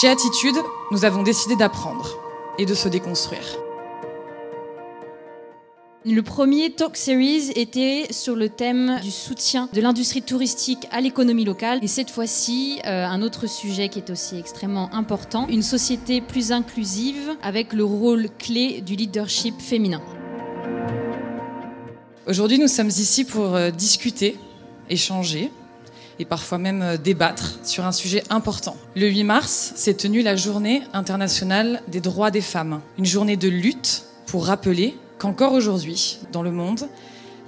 Chez Attitude, nous avons décidé d'apprendre et de se déconstruire. Le premier Talk Series était sur le thème du soutien de l'industrie touristique à l'économie locale. Et cette fois-ci, un autre sujet qui est aussi extrêmement important, une société plus inclusive avec le rôle clé du leadership féminin. Aujourd'hui, nous sommes ici pour discuter, échanger et parfois même débattre sur un sujet important. Le 8 mars s'est tenue la Journée internationale des droits des femmes. Une journée de lutte pour rappeler qu'encore aujourd'hui, dans le monde,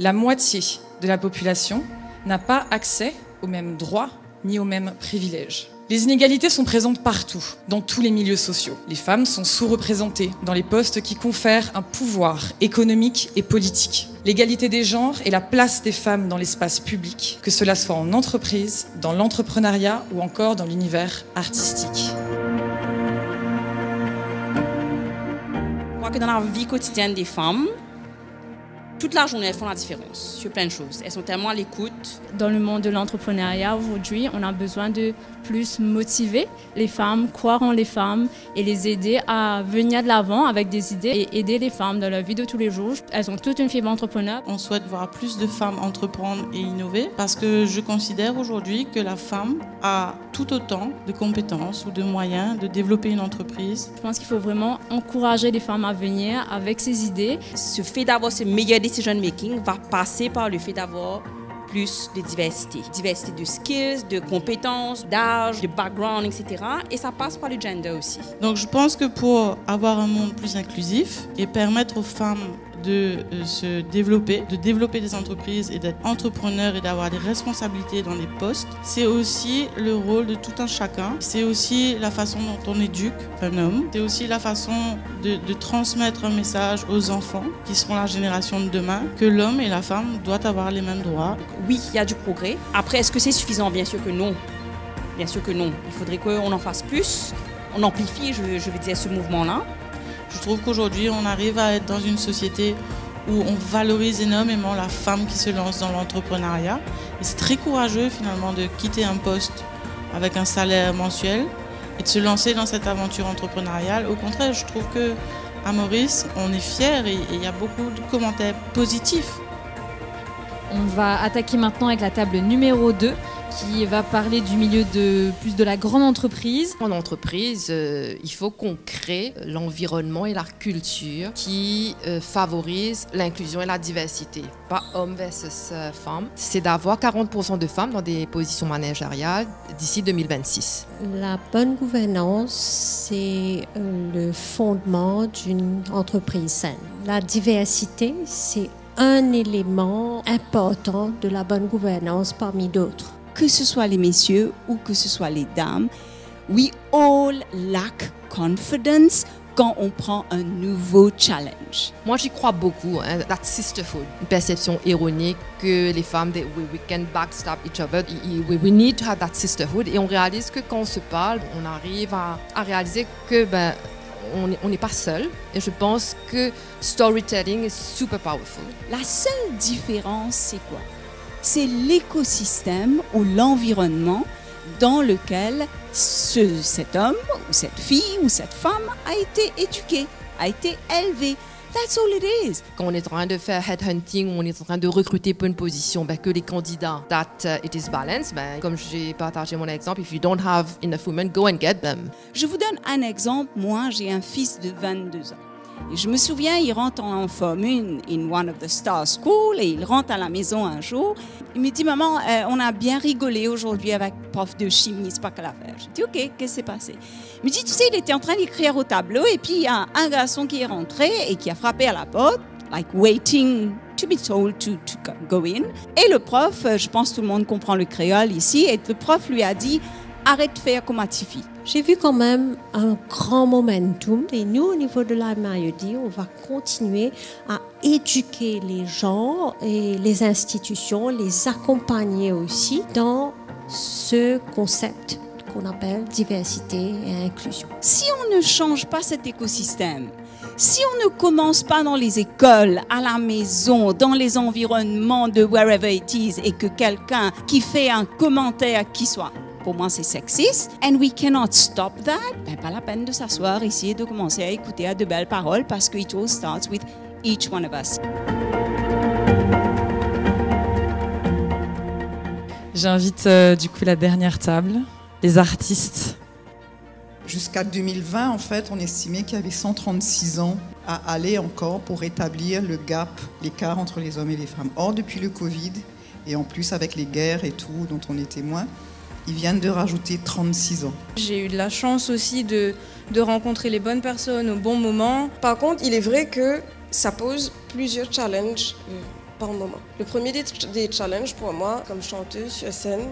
la moitié de la population n'a pas accès aux mêmes droits ni aux mêmes privilèges. Les inégalités sont présentes partout, dans tous les milieux sociaux. Les femmes sont sous-représentées dans les postes qui confèrent un pouvoir économique et politique. L'égalité des genres et la place des femmes dans l'espace public, que cela soit en entreprise, dans l'entrepreneuriat ou encore dans l'univers artistique. Je crois que dans la vie quotidienne des femmes, toute la journée, elles font la différence sur plein de choses. Elles sont tellement à l'écoute. Dans le monde de l'entrepreneuriat, aujourd'hui, on a besoin de plus motiver les femmes, croire en les femmes et les aider à venir de l'avant avec des idées et aider les femmes dans leur vie de tous les jours. Elles ont toute une fibre entrepreneur. On souhaite voir plus de femmes entreprendre et innover parce que je considère aujourd'hui que la femme a tout autant de compétences ou de moyens de développer une entreprise. Je pense qu'il faut vraiment encourager les femmes à venir avec ces idées. Ce fait d'avoir ce meilleur decision making va passer par le fait d'avoir plus de diversité. Diversité de skills, de compétences, d'âge, de background, etc. Et ça passe par le gender aussi. Donc je pense que pour avoir un monde plus inclusif et permettre aux femmes de se développer, de développer des entreprises et d'être entrepreneurs et d'avoir des responsabilités dans les postes, c'est aussi le rôle de tout un chacun. C'est aussi la façon dont on éduque un homme. C'est aussi la façon de transmettre un message aux enfants qui seront la génération de demain, que l'homme et la femme doivent avoir les mêmes droits. Oui, il y a du progrès. Après, est-ce que c'est suffisant? Bien sûr que non. Bien sûr que non. Il faudrait qu'on en fasse plus. On amplifie, je veux dire, ce mouvement-là. Je trouve qu'aujourd'hui, on arrive à être dans une société où on valorise énormément la femme qui se lance dans l'entrepreneuriat. Et c'est très courageux finalement de quitter un poste avec un salaire mensuel et de se lancer dans cette aventure entrepreneuriale. Au contraire, je trouve qu'à Maurice, on est fiers et il y a beaucoup de commentaires positifs. On va attaquer maintenant avec la table numéro 2 qui va parler du milieu plus de la grande entreprise. En entreprise, il faut qu'on crée l'environnement et la culture qui favorise l'inclusion et la diversité. Pas homme versus femme. C'est d'avoir 40% de femmes dans des positions managériales d'ici 2026. La bonne gouvernance, c'est le fondement d'une entreprise saine. La diversité, c'est un élément important de la bonne gouvernance parmi d'autres. Que ce soit les messieurs ou que ce soit les dames, we all lack confidence quand on prend un nouveau challenge. Moi, j'y crois beaucoup, hein, that sisterhood, une perception ironique que les femmes, we can backstab each other. We need to have that sisterhood. Et on réalise que quand on se parle, on arrive à réaliser que on n'est pas seul. Et je pense que storytelling est super powerful. La seule différence, c'est quoi? C'est l'écosystème ou l'environnement dans lequel cet homme ou cette fille ou cette femme a été éduqué, a été élevé. That's all it is. Quand on est en train de faire headhunting, on est en train de recruter pour une position, que les candidats, it is balanced. Comme j'ai partagé mon exemple, if you don't have enough women, go and get them. Je vous donne un exemple. Moi, j'ai un fils de 22 ans. Et je me souviens, il rentre en Forme 1 in one of the star schools et il rentre à la maison un jour. Il me dit, maman, on a bien rigolé aujourd'hui avec prof de chimie, c'est pas qu'à l'affaire. Je dis, ok, qu'est-ce qui s'est passé? Il me dit, tu sais, il était en train d'écrire au tableau et puis il y a un garçon qui est rentré et qui a frappé à la porte, like waiting to be told to go in. Et le prof, je pense que tout le monde comprend le créole ici, et le prof lui a dit, arrête de faire comme Atifi. J'ai vu quand même un grand momentum et nous, au niveau de la MIED, on va continuer à éduquer les gens et les institutions, les accompagner aussi dans ce concept qu'on appelle diversité et inclusion. Si on ne change pas cet écosystème, si on ne commence pas dans les écoles, à la maison, dans les environnements de wherever it is et que quelqu'un qui fait un commentaire qui soit pour moi c'est sexiste. And we cannot stop that. Ben, pas la peine de s'asseoir ici et de commencer à écouter à de belles paroles parce que it all starts with each one of us. J'invite du coup la dernière table, les artistes. Jusqu'à 2020, en fait, on estimait qu'il y avait 136 ans à aller encore pour rétablir le gap, l'écart entre les hommes et les femmes. Or, depuis le Covid, et en plus avec les guerres et tout dont on est témoin, ils viennent de rajouter 36 ans. J'ai eu de la chance aussi de rencontrer les bonnes personnes au bon moment. Par contre, il est vrai que ça pose plusieurs challenges par moment. Le premier des challenges pour moi, comme chanteuse sur scène,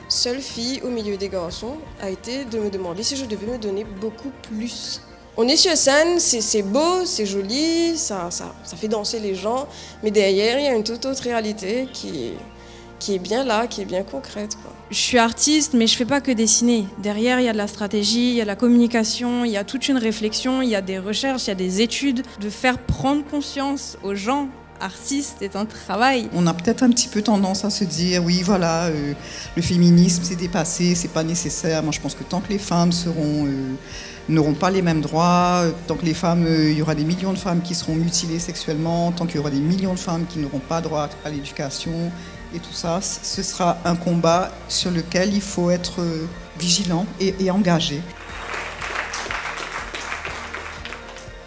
seule fille au milieu des garçons, a été de me demander si je devais me donner beaucoup plus. On est sur scène, c'est beau, c'est joli, ça fait danser les gens, mais derrière, il y a une toute autre réalité qui est bien là, qui est bien concrète, quoi. Je suis artiste, mais je fais pas que dessiner. Derrière, il y a de la stratégie, il y a de la communication, il y a toute une réflexion, il y a des recherches, il y a des études. De faire prendre conscience aux gens, artistes, est un travail. On a peut-être un petit peu tendance à se dire, oui, voilà, le féminisme, c'est dépassé, c'est pas nécessaire. Moi, je pense que tant que les femmes n'auront pas les mêmes droits, tant que les femmes, il y aura des millions de femmes qui seront mutilées sexuellement, tant qu'il y aura des millions de femmes qui n'auront pas droit à l'éducation, et tout ça, ce sera un combat sur lequel il faut être vigilant et engagé.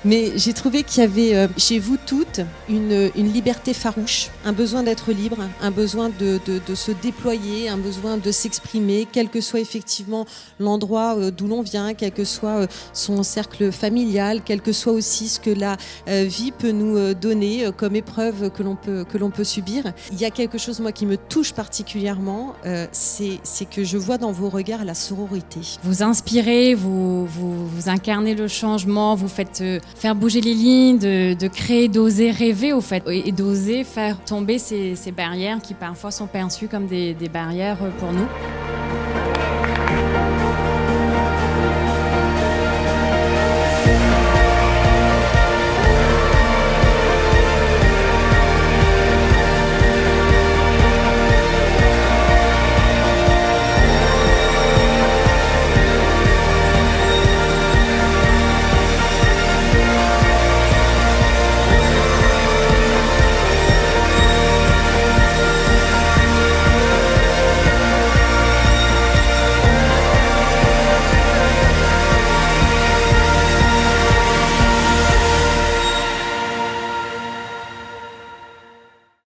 Mais j'ai trouvé qu'il y avait chez vous toutes une liberté farouche, un besoin d'être libre, un besoin de se déployer, un besoin de s'exprimer, quel que soit effectivement l'endroit d'où l'on vient, quel que soit son cercle familial, quel que soit aussi ce que la vie peut nous donner comme épreuve que l'on peut subir. Il y a quelque chose, moi, qui me touche particulièrement, c'est que je vois dans vos regards la sororité. Vous inspirez, vous incarnez le changement, vous faites faire bouger les lignes, de créer, d'oser rêver au fait, et d'oser faire tomber ces barrières qui parfois sont perçues comme des barrières pour nous.